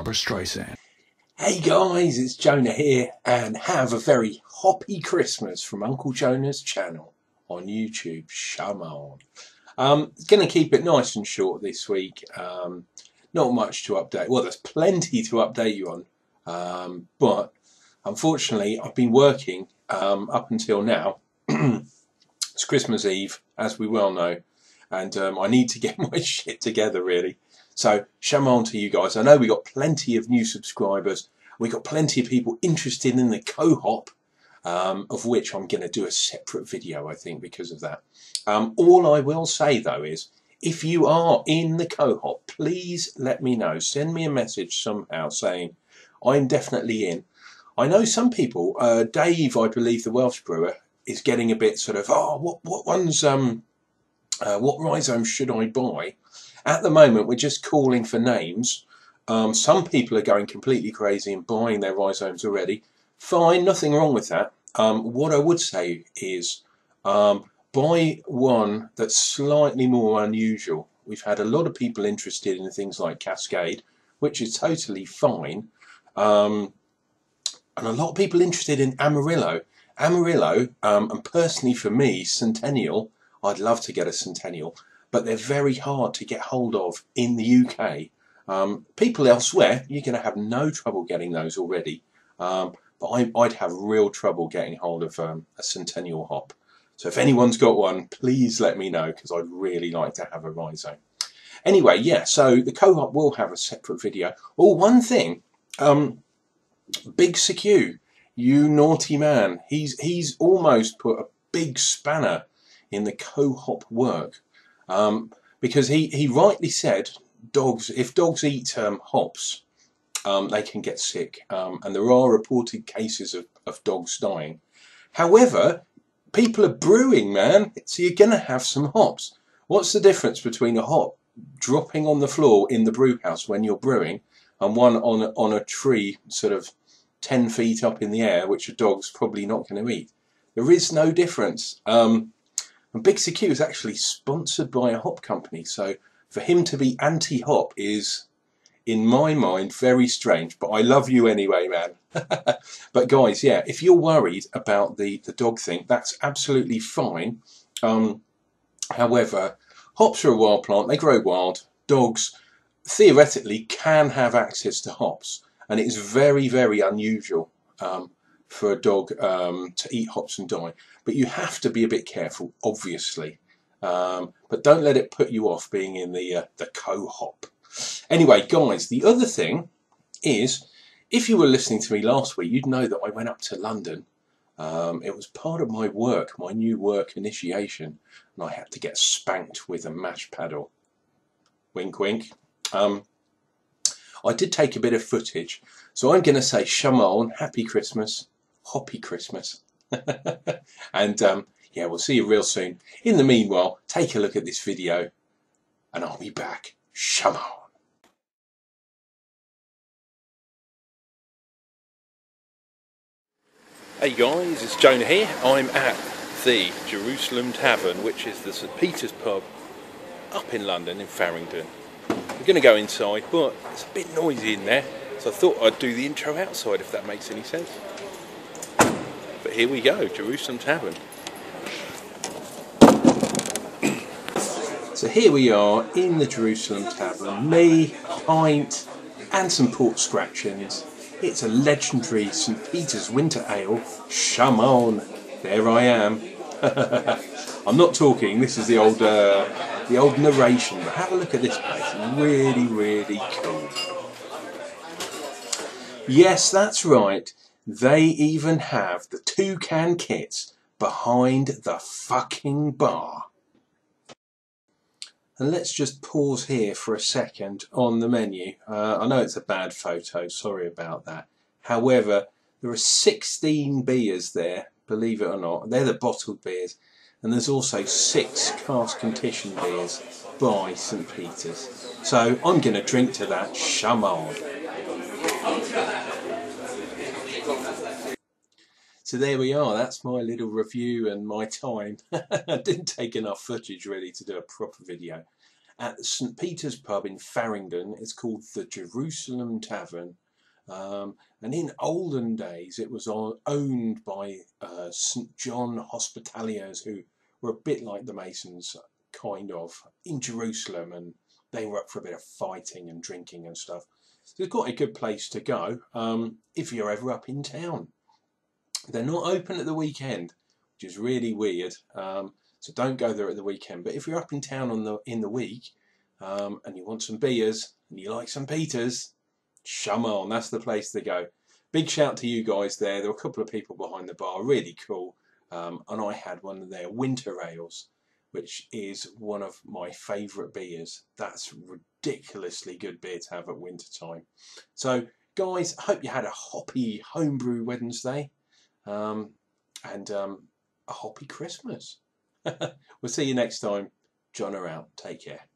Barbara Streisand. Hey guys, it's Jonah here, and have a very hoppy Christmas from Unclejona's channel on YouTube. Come on. Going to keep it nice and short this week. Not much to update. Well, there's plenty to update you on, but unfortunately I've been working up until now. It's Christmas Eve, as we well know, and I need to get my shit together really. So, shame on to you guys. I know we got plenty of new subscribers. We got plenty of people interested in the co-hop, of which I'm going to do a separate video, I think, because of that. All I will say, though, is if you are in the co-hop, please let me know. Send me a message somehow saying, I'm definitely in. I know some people, Dave, I believe, the Welsh brewer, is getting a bit sort of, oh, what ones, what rhizomes should I buy? At the moment, we're just calling for names. Some people are going completely crazy and buying their rhizomes already. Fine, nothing wrong with that. What I would say is buy one that's slightly more unusual. We've had a lot of people interested in things like Cascade, which is totally fine. And a lot of people interested in Amarillo. Amarillo, and personally for me, Centennial, I'd love to get a Centennial, but they're very hard to get hold of in the UK. People elsewhere, you're going to have no trouble getting those already, but I'd have real trouble getting hold of a Centennial hop. So if anyone's got one, please let me know, because I'd really like to have a rhizome. Anyway, yeah, so the co-hop will have a separate video. Oh, one thing, Big Secu, you naughty man, he's almost put a big spanner in the co-hop work. Because he rightly said, if dogs eat hops, they can get sick, and there are reported cases of dogs dying. However, people are brewing, man, so you're going to have some hops. What's the difference between a hop dropping on the floor in the brew house when you're brewing and one on a tree sort of 10 feet up in the air, which a dog's probably not going to eat? There is no difference. And Big Secu is actually sponsored by a hop company, so for him to be anti-hop is, in my mind, very strange. But I love you anyway, man. But guys, yeah, if you're worried about the dog thing, that's absolutely fine. However, hops are a wild plant, they grow wild. Dogs, theoretically, can have access to hops, and it is very, very unusual for a dog to eat hops and die. But you have to be a bit careful, obviously. But don't let it put you off being in the co-hop. Anyway, guys, the other thing is, if you were listening to me last week, you'd know that I went up to London. It was part of my work, my new work initiation, and I had to get spanked with a mash paddle. Wink, wink. I did take a bit of footage, so I'm going to say Shamon, Happy Christmas, Hoppy Christmas. And yeah, we'll see you real soon. In the meanwhile, take a look at this video and I'll be back. Shamon. Hey guys, it's Jonah here. I'm at the Jerusalem Tavern, which is the St Peter's pub up in London, in Farringdon. We're going to go inside, but it's a bit noisy in there, so I thought I'd do the intro outside, if that makes any sense. But here we go, Jerusalem Tavern. So here we are in the Jerusalem Tavern, me, pint, and some pork scratchings. It's a legendary St Peter's Winter Ale, Shamon. There I am. I'm not talking, this is the old narration, but have a look at this place, it's really, really cool. Yes, that's right. They even have the toucan kits behind the fucking bar. And let's just pause here for a second on the menu. I know it's a bad photo, sorry about that. However, there are 16 beers there, believe it or not. They're the bottled beers. And there's also 6 cask condition beers by St Peter's. So I'm going to drink to that. Shamon. So there we are, that's my little review and my time. I didn't take enough footage really to do a proper video. at the St Peter's pub in Farringdon. It's called the Jerusalem Tavern. And in olden days, it was owned by St John Hospitaliers, who were a bit like the Masons, kind of, in Jerusalem, and they were up for a bit of fighting and drinking and stuff. So it's quite a good place to go if you're ever up in town. They're not open at the weekend, which is really weird. So don't go there at the weekend. But if you're up in town in the week and you want some beers and you like some Peters, come on, that's the place to go. Big shout to you guys there. There were a couple of people behind the bar, really cool. And I had one of their winter ales, which is one of my favourite beers. That's ridiculously good beer to have at winter time. So guys, I hope you had a hoppy homebrew Wednesday and a hoppy Christmas. We'll see you next time. John are out. Take care.